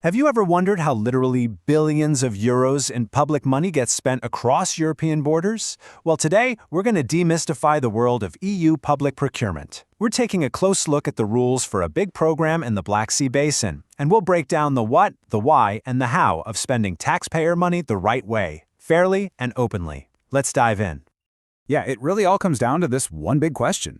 Have you ever wondered how literally billions of euros in public money gets spent across European borders? Well, today, we're going to demystify the world of EU public procurement. We're taking a close look at the rules for a big program in the Black Sea Basin, and we'll break down the what, the why, and the how of spending taxpayer money the right way, fairly and openly. Let's dive in. Yeah, it really all comes down to this one big question.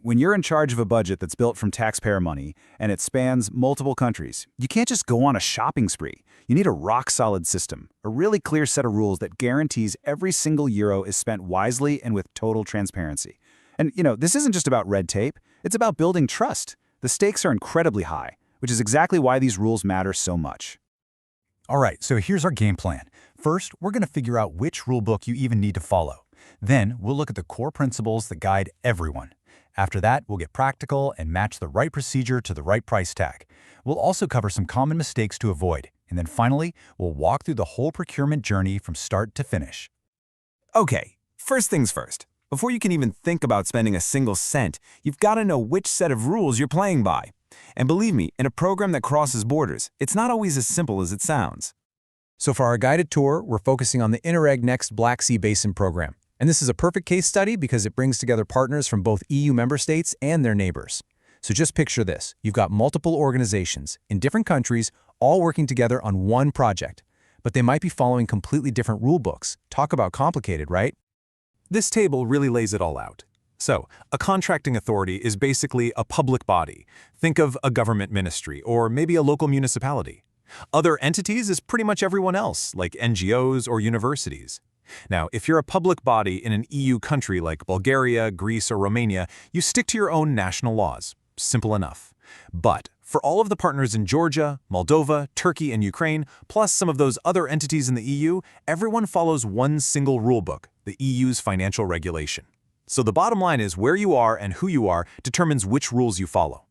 When you're in charge of a budget that's built from taxpayer money and it spans multiple countries, you can't just go on a shopping spree. You need a rock-solid system, a really clear set of rules that guarantees every single euro is spent wisely and with total transparency. And, this isn't just about red tape. It's about building trust. The stakes are incredibly high, which is exactly why these rules matter so much. All right, so here's our game plan. First, we're going to figure out which rulebook you even need to follow. Then, we'll look at the core principles that guide everyone. After that, we'll get practical and match the right procedure to the right price tag. We'll also cover some common mistakes to avoid. And then finally, we'll walk through the whole procurement journey from start to finish. Okay, first things first. Before you can even think about spending a single cent, you've got to know which set of rules you're playing by. And believe me, in a program that crosses borders, it's not always as simple as it sounds. So for our guided tour, we're focusing on the Interreg Next Black Sea Basin program. And this is a perfect case study because it brings together partners from both EU member states and their neighbors. So just picture this. You've got multiple organizations in different countries all working together on one project, but they might be following completely different rule books. Talk about complicated, right? This table really lays it all out. So, a contracting authority is basically a public body. Think of a government ministry or maybe a local municipality. Other entities is pretty much everyone else, like NGOs or universities. Now, if you're a public body in an EU country like Bulgaria, Greece, or Romania, you stick to your own national laws. Simple enough. But for all of the partners in Georgia, Moldova, Turkey, and Ukraine, plus some of those other entities in the EU, everyone follows one single rulebook, the EU's financial regulation. So the bottom line is where you are and who you are determines which rules you follow.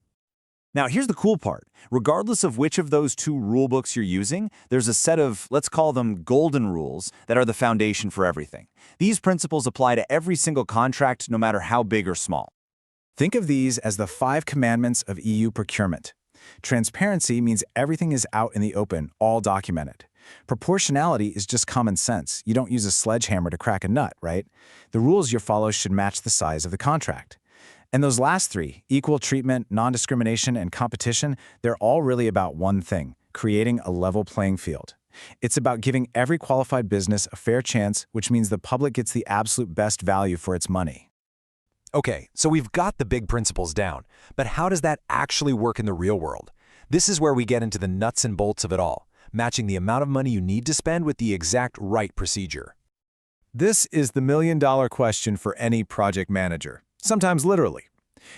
Now, here's the cool part. Regardless of which of those two rulebooks you're using, there's a set of, let's call them golden rules, that are the foundation for everything. These principles apply to every single contract, no matter how big or small. Think of these as the 5 commandments of EU procurement. Transparency means everything is out in the open, all documented. Proportionality is just common sense. You don't use a sledgehammer to crack a nut, right? The rules you follow should match the size of the contract. And those last 3, equal treatment, non-discrimination, and competition, they're all really about one thing, creating a level playing field. It's about giving every qualified business a fair chance, which means the public gets the absolute best value for its money. Okay, so we've got the big principles down, but how does that actually work in the real world? This is where we get into the nuts and bolts of it all, matching the amount of money you need to spend with the exact right procedure. This is the million-dollar question for any project manager, sometimes literally.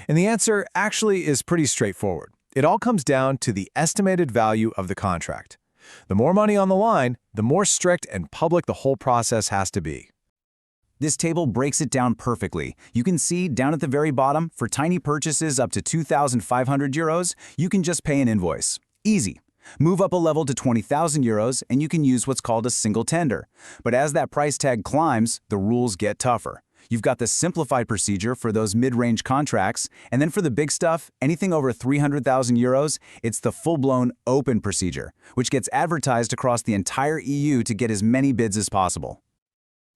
And the answer actually is pretty straightforward. It all comes down to the estimated value of the contract. The more money on the line, the more strict and public the whole process has to be. This table breaks it down perfectly. You can see down at the very bottom, for tiny purchases up to 2,500 euros, you can just pay an invoice. Easy. Move up a level to 20,000 euros and you can use what's called a single tender. But as that price tag climbs, the rules get tougher. You've got the simplified procedure for those mid-range contracts, and then for the big stuff, anything over 300,000 euros, it's the full-blown open procedure, which gets advertised across the entire EU to get as many bids as possible.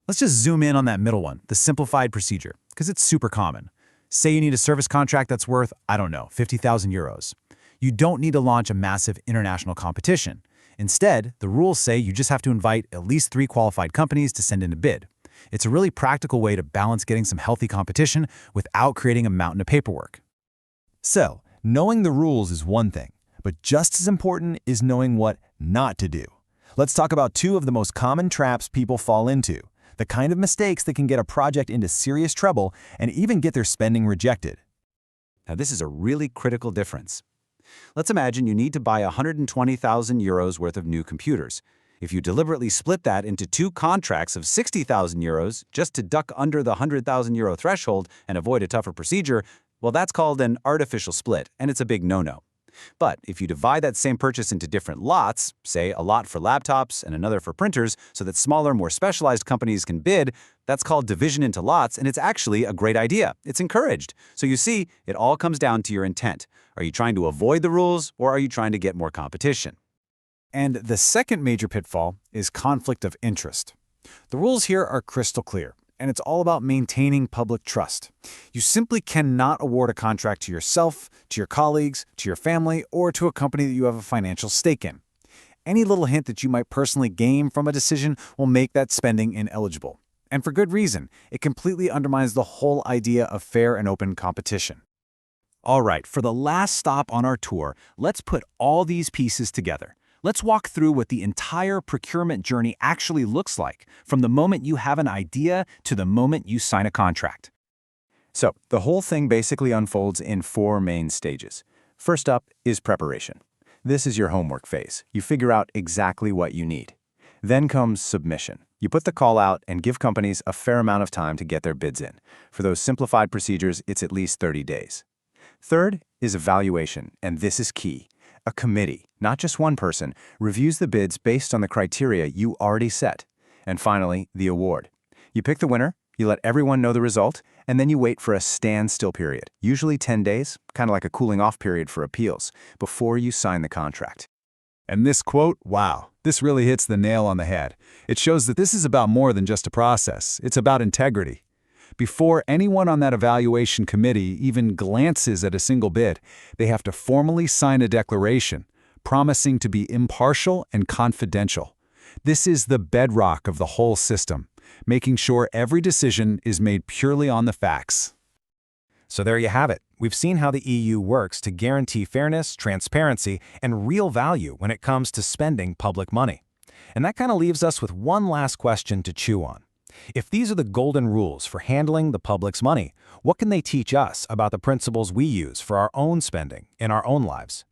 Let's just zoom in on that middle one, the simplified procedure, because it's super common. Say you need a service contract that's worth, 50,000 euros. You don't need to launch a massive international competition. Instead, the rules say you just have to invite at least 3 qualified companies to send in a bid. It's a really practical way to balance getting some healthy competition without creating a mountain of paperwork. So, knowing the rules is one thing, but just as important is knowing what not to do. Let's talk about 2 of the most common traps people fall into, the kind of mistakes that can get a project into serious trouble and even get their spending rejected. Now, this is a really critical difference. Let's imagine you need to buy 120,000 euros worth of new computers. If you deliberately split that into 2 contracts of 60,000 euros just to duck under the 100,000 euro threshold and avoid a tougher procedure, well, that's called an artificial split, and it's a big no-no. But if you divide that same purchase into different lots, say a lot for laptops and another for printers, so that smaller, more specialized companies can bid, that's called division into lots, and it's actually a great idea. It's encouraged. So you see, it all comes down to your intent. Are you trying to avoid the rules, or are you trying to get more competition? And the second major pitfall is conflict of interest. The rules here are crystal clear, and it's all about maintaining public trust. You simply cannot award a contract to yourself, to your colleagues, to your family, or to a company that you have a financial stake in. Any little hint that you might personally gain from a decision will make that spending ineligible. And for good reason. It completely undermines the whole idea of fair and open competition. All right, for the last stop on our tour, let's put all these pieces together. Let's walk through what the entire procurement journey actually looks like, from the moment you have an idea to the moment you sign a contract. So, the whole thing basically unfolds in 4 main stages. First up is preparation. This is your homework phase. You figure out exactly what you need. Then comes submission. You put the call out and give companies a fair amount of time to get their bids in. For those simplified procedures, it's at least 30 days. Third is evaluation, and this is key. A committee, not just one person, reviews the bids based on the criteria you already set. And finally, the award. You pick the winner, you let everyone know the result, and then you wait for a standstill period, usually 10 days, kind of like a cooling-off period for appeals, before you sign the contract. And this quote, wow, this really hits the nail on the head. It shows that this is about more than just a process. It's about integrity. Before anyone on that evaluation committee even glances at a single bid, they have to formally sign a declaration, promising to be impartial and confidential. This is the bedrock of the whole system, making sure every decision is made purely on the facts. So there you have it. We've seen how the EU works to guarantee fairness, transparency, and real value when it comes to spending public money. And that kind of leaves us with one last question to chew on. If these are the golden rules for handling the public's money, what can they teach us about the principles we use for our own spending in our own lives?